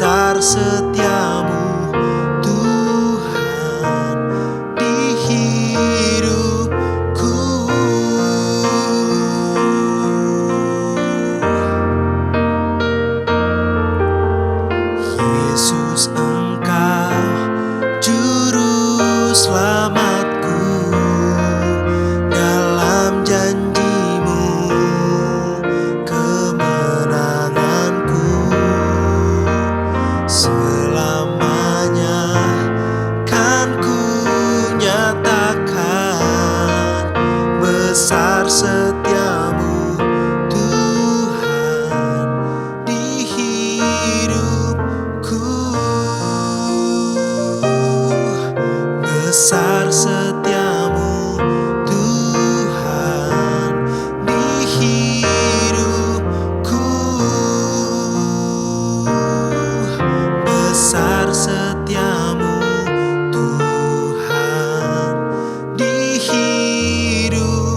besar setiamu Tuhan di hidupku. Yesus, Engkau juru selamatku, dalam janji-Mu kemenanganku. Selamanya kan ku nyatakan besar setiamu Tuhan di hidupku. Besar setiamu Tuhan di hidupku. Besar setiamu Tuhan di hidupku.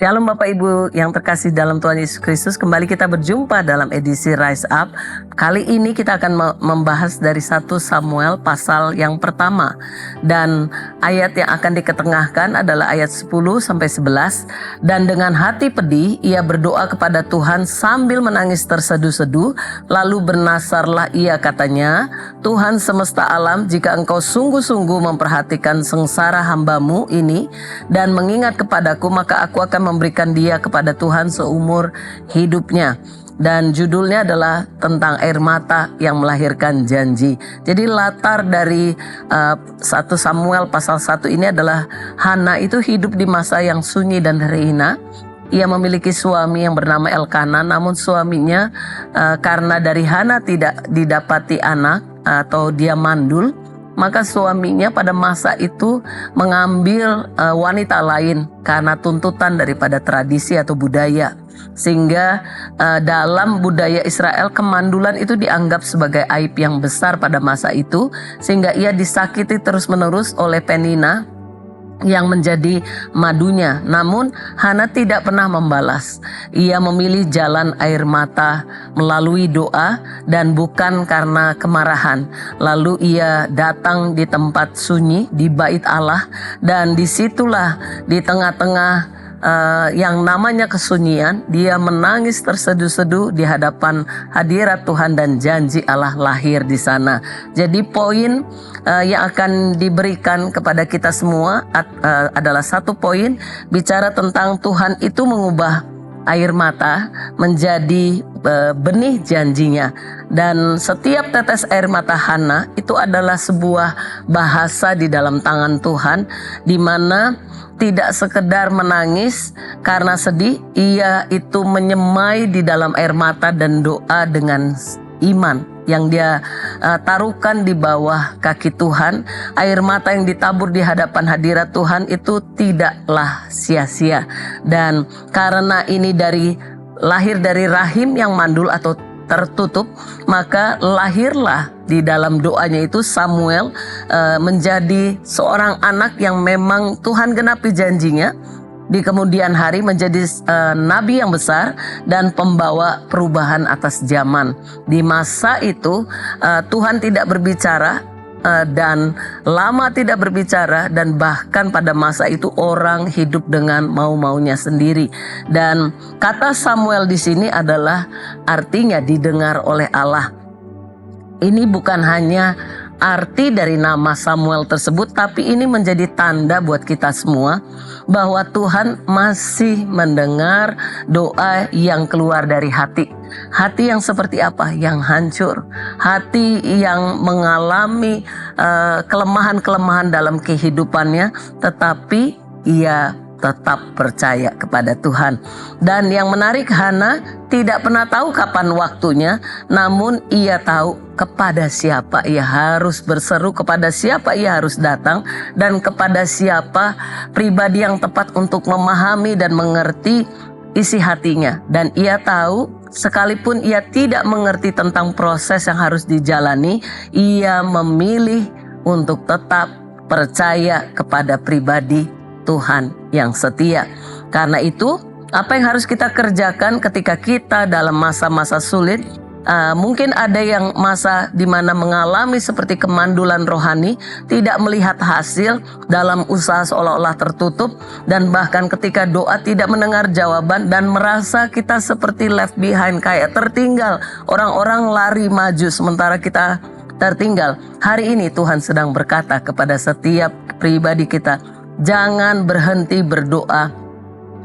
Shalom Bapak Ibu yang terkasih dalam Tuhan Yesus Kristus. Kembali kita berjumpa dalam edisi Rise Up. Kali ini kita akan membahas dari 1 Samuel pasal yang pertama. Dan ayat yang akan diketengahkan adalah ayat 10-11. Dan dengan hati pedih ia berdoa kepada Tuhan sambil menangis terseduh-seduh. Lalu bernasarlah ia, katanya, Tuhan semesta alam, jika Engkau sungguh-sungguh memperhatikan sengsara hamba-Mu ini dan mengingat kepadaku, maka aku akan memberikan dia kepada Tuhan seumur hidupnya. Dan judulnya adalah tentang air mata yang melahirkan janji. Jadi latar dari 1 Samuel pasal 1 ini adalah Hana itu hidup di masa yang sunyi dan terhina. Ia memiliki suami yang bernama Elkana, namun suaminya karena dari Hana tidak didapati anak atau dia mandul, maka suaminya pada masa itu mengambil wanita lain karena tuntutan daripada tradisi atau budaya. Sehingga dalam budaya Israel kemandulan itu dianggap sebagai aib yang besar pada masa itu. Sehingga ia disakiti terus-menerus oleh Penina yang menjadi madunya. Namun Hana tidak pernah membalas. Ia memilih jalan air mata melalui doa dan bukan karena kemarahan. Lalu ia datang di tempat sunyi di bait Allah, dan disitulah di tengah-tengah yang namanya kesunyian, dia menangis terseduh-seduh di hadapan hadirat Tuhan dan janji Allah lahir di sana. Jadi poin yang akan diberikan kepada kita semua adalah satu poin bicara tentang Tuhan itu mengubah air mata menjadi benih janjinya. Dan setiap tetes air mata Hana itu adalah sebuah bahasa di dalam tangan Tuhan, di mana tidak sekedar menangis karena sedih, ia itu menyemai di dalam air mata dan doa dengan iman yang dia taruhkan di bawah kaki Tuhan. Air mata yang ditabur di hadapan hadirat Tuhan itu tidaklah sia-sia. Dan karena ini lahir dari rahim yang mandul atau tertutup, maka lahirlah di dalam doanya itu Samuel menjadi seorang anak yang memang Tuhan genapi janjinya. Di kemudian hari menjadi nabi yang besar dan pembawa perubahan atas zaman. Di masa itu Tuhan tidak berbicara dan lama tidak berbicara, dan bahkan pada masa itu orang hidup dengan mau-maunya sendiri. Dan kata Samuel di sini adalah artinya didengar oleh Allah. Ini bukan hanya arti dari nama Samuel tersebut, tapi ini menjadi tanda buat kita semua bahwa Tuhan masih mendengar doa yang keluar dari hati. Hati yang seperti apa? Yang hancur. Hati yang mengalami kelemahan-kelemahan dalam kehidupannya, tetapi ia tetap percaya kepada Tuhan. Dan yang menarik, Hana tidak pernah tahu kapan waktunya, namun ia tahu kepada siapa ia harus berseru, kepada siapa ia harus datang, dan kepada siapa pribadi yang tepat untuk memahami dan mengerti isi hatinya, dan ia tahu sekalipun ia tidak mengerti tentang proses yang harus dijalani, ia memilih untuk tetap percaya kepada pribadi Tuhan yang setia. Karena itu, apa yang harus kita kerjakan ketika kita dalam masa-masa sulit? Mungkin ada yang masa di mana mengalami seperti kemandulan rohani, tidak melihat hasil dalam usaha seolah-olah tertutup, dan bahkan ketika doa tidak mendengar jawaban dan merasa kita seperti left behind, kayak tertinggal. Orang-orang lari maju sementara kita tertinggal. Hari ini Tuhan sedang berkata kepada setiap pribadi kita, jangan berhenti berdoa.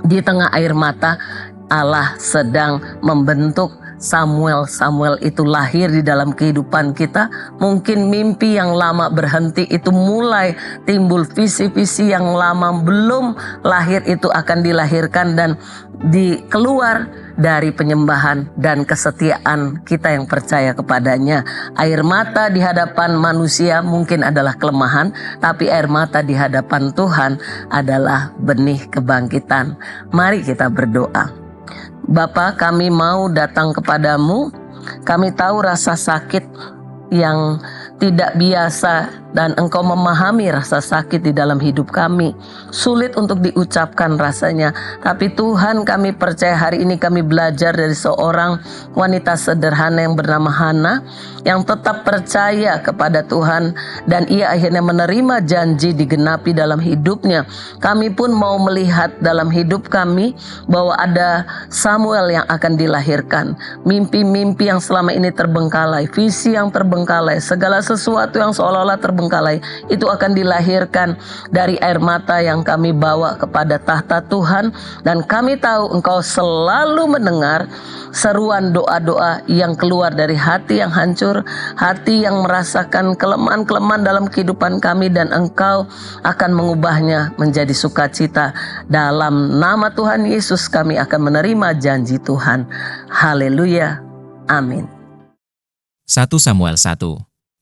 Di tengah air mata, Allah sedang membentuk Samuel itu lahir di dalam kehidupan kita. Mungkin mimpi yang lama berhenti, itu mulai timbul visi-visi yang lama belum lahir, itu akan dilahirkan dan dikeluar dari penyembahan dan kesetiaan kita yang percaya kepadanya. Air mata di hadapan manusia mungkin adalah kelemahan, tapi air mata di hadapan Tuhan adalah benih kebangkitan. Mari kita berdoa. Bapa, kami mau datang kepadamu. Kami tahu rasa sakit yang tidak biasa dan Engkau memahami rasa sakit di dalam hidup kami. Sulit untuk diucapkan rasanya. Tapi Tuhan, kami percaya hari ini kami belajar dari seorang wanita sederhana yang bernama Hana, yang tetap percaya kepada Tuhan dan ia akhirnya menerima janji digenapi dalam hidupnya. Kami pun mau melihat dalam hidup kami bahwa ada Samuel yang akan dilahirkan. Mimpi-mimpi yang selama ini terbengkalai, visi yang terbengkalai, segala sesuatu yang seolah-olah terbengkalai, itu akan dilahirkan dari air mata yang kami bawa kepada tahta Tuhan. Dan kami tahu Engkau selalu mendengar seruan doa-doa yang keluar dari hati yang hancur, hati yang merasakan kelemahan-kelemahan dalam kehidupan kami, dan Engkau akan mengubahnya menjadi sukacita. Dalam nama Tuhan Yesus kami akan menerima janji Tuhan. Haleluya. Amin. 1 Samuel 1.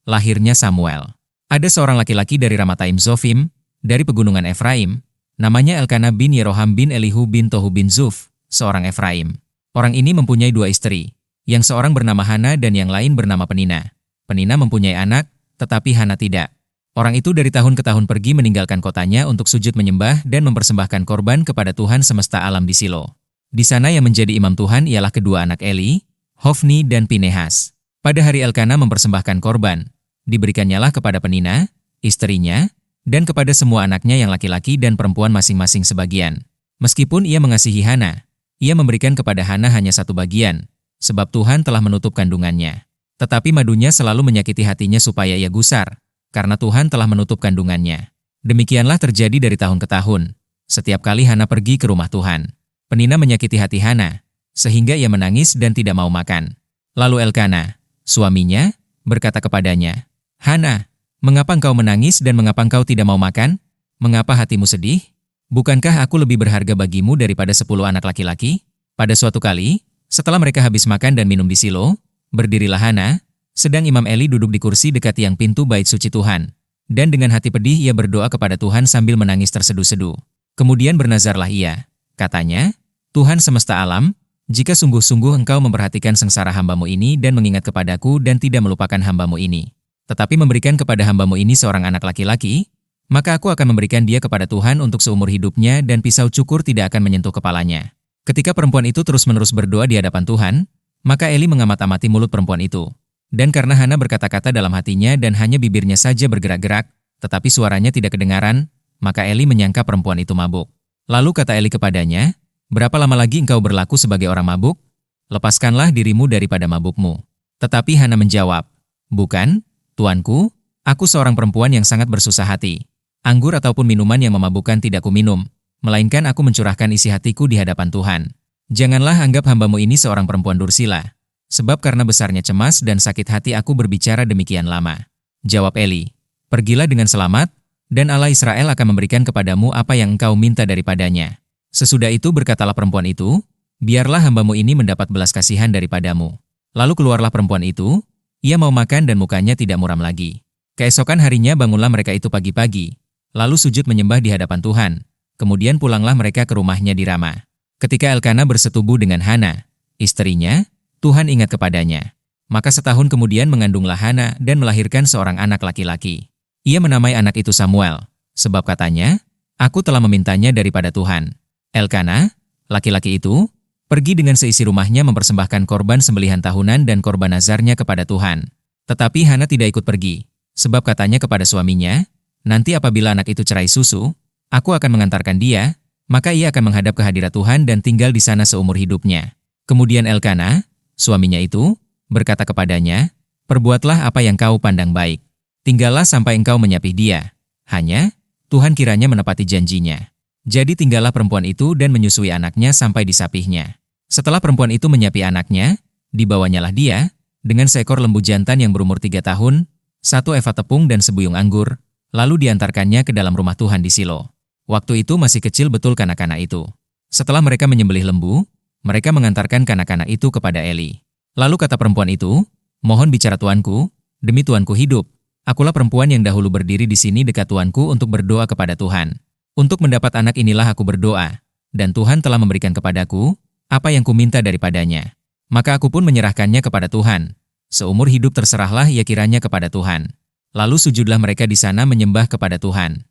Lahirnya Samuel. Ada seorang laki-laki dari Ramataim Zofim, dari pegunungan Efraim, namanya Elkana bin Yeroham bin Elihu bin Tohu bin Zuf, seorang Efraim. Orang ini mempunyai 2 istri, yang seorang bernama Hana dan yang lain bernama Penina. Penina mempunyai anak, tetapi Hana tidak. Orang itu dari tahun ke tahun pergi meninggalkan kotanya untuk sujud menyembah dan mempersembahkan korban kepada Tuhan semesta alam di Silo. Di sana yang menjadi imam Tuhan ialah kedua anak Eli, Hofni dan Pinehas. Pada hari Elkana mempersembahkan korban, diberikannya kepada Penina, istrinya, dan kepada semua anaknya yang laki-laki dan perempuan masing-masing sebagian. Meskipun ia mengasihi Hana, ia memberikan kepada Hana hanya 1 bagian, sebab Tuhan telah menutup kandungannya. Tetapi madunya selalu menyakiti hatinya supaya ia gusar, karena Tuhan telah menutup kandungannya. Demikianlah terjadi dari tahun ke tahun. Setiap kali Hana pergi ke rumah Tuhan, Penina menyakiti hati Hana, sehingga ia menangis dan tidak mau makan. Lalu Elkana, suaminya, berkata kepadanya, Hana, mengapa engkau menangis dan mengapa engkau tidak mau makan? Mengapa hatimu sedih? Bukankah aku lebih berharga bagimu daripada 10 anak laki-laki? Pada suatu kali, setelah mereka habis makan dan minum di Silo, berdirilah Hana, sedang Imam Eli duduk di kursi dekat tiang pintu bait suci Tuhan. Dan dengan hati pedih ia berdoa kepada Tuhan sambil menangis terseduh-seduh. Kemudian bernazarlah ia, katanya, Tuhan semesta alam, jika sungguh-sungguh engkau memperhatikan sengsara hambamu ini dan mengingat kepadaku dan tidak melupakan hambamu ini, tetapi memberikan kepada hambamu ini seorang anak laki-laki, maka aku akan memberikan dia kepada Tuhan untuk seumur hidupnya dan pisau cukur tidak akan menyentuh kepalanya. Ketika perempuan itu terus-menerus berdoa di hadapan Tuhan, maka Eli mengamat-amati mulut perempuan itu. Dan karena Hana berkata-kata dalam hatinya dan hanya bibirnya saja bergerak-gerak, tetapi suaranya tidak kedengaran, maka Eli menyangka perempuan itu mabuk. Lalu kata Eli kepadanya, berapa lama lagi engkau berlaku sebagai orang mabuk? Lepaskanlah dirimu daripada mabukmu. Tetapi Hana menjawab, bukan, tuanku, aku seorang perempuan yang sangat bersusah hati. Anggur ataupun minuman yang memabukkan tidak kuminum, melainkan aku mencurahkan isi hatiku di hadapan Tuhan. Janganlah anggap hambamu ini seorang perempuan dursila, sebab karena besarnya cemas dan sakit hati aku berbicara demikian lama. Jawab Eli, pergilah dengan selamat, dan Allah Israel akan memberikan kepadamu apa yang engkau minta daripadanya. Sesudah itu berkatalah perempuan itu, biarlah hambamu ini mendapat belas kasihan daripadamu. Lalu keluarlah perempuan itu, ia mau makan dan mukanya tidak muram lagi. Keesokan harinya bangunlah mereka itu pagi-pagi, lalu sujud menyembah di hadapan Tuhan. Kemudian pulanglah mereka ke rumahnya di Rama. Ketika Elkana bersetubuh dengan Hana, istrinya, Tuhan ingat kepadanya. Maka setahun kemudian mengandunglah Hana dan melahirkan seorang anak laki-laki. Ia menamai anak itu Samuel, sebab katanya, "Aku telah memintanya daripada Tuhan." Elkana, laki-laki itu, pergi dengan seisi rumahnya mempersembahkan korban sembelihan tahunan dan korban nazarnya kepada Tuhan. Tetapi Hana tidak ikut pergi, sebab katanya kepada suaminya, "Nanti apabila anak itu cerai susu, aku akan mengantarkan dia, maka ia akan menghadap ke hadirat Tuhan dan tinggal di sana seumur hidupnya." Kemudian Elkana, suaminya itu, berkata kepadanya, "Perbuatlah apa yang kau pandang baik. Tinggallah sampai engkau menyapih dia. Hanya, Tuhan kiranya menepati janjinya." Jadi tinggallah perempuan itu dan menyusui anaknya sampai disapihnya. Setelah perempuan itu menyapi anaknya, dibawanyalah dia, dengan seekor lembu jantan yang berumur 3 tahun, 1 eva tepung dan sebuyung anggur, lalu diantarkannya ke dalam rumah Tuhan di Silo. Waktu itu masih kecil betul kanak-kanak itu. Setelah mereka menyembelih lembu, mereka mengantarkan kanak-kanak itu kepada Eli. Lalu kata perempuan itu, "Mohon bicara tuanku, demi tuanku hidup. Akulah perempuan yang dahulu berdiri di sini dekat tuanku untuk berdoa kepada Tuhan. Untuk mendapat anak inilah aku berdoa, dan Tuhan telah memberikan kepadaku apa yang kuminta daripadanya. Maka aku pun menyerahkannya kepada Tuhan. Seumur hidup terserahlah ia kiranya kepada Tuhan." Lalu sujudlah mereka di sana menyembah kepada Tuhan.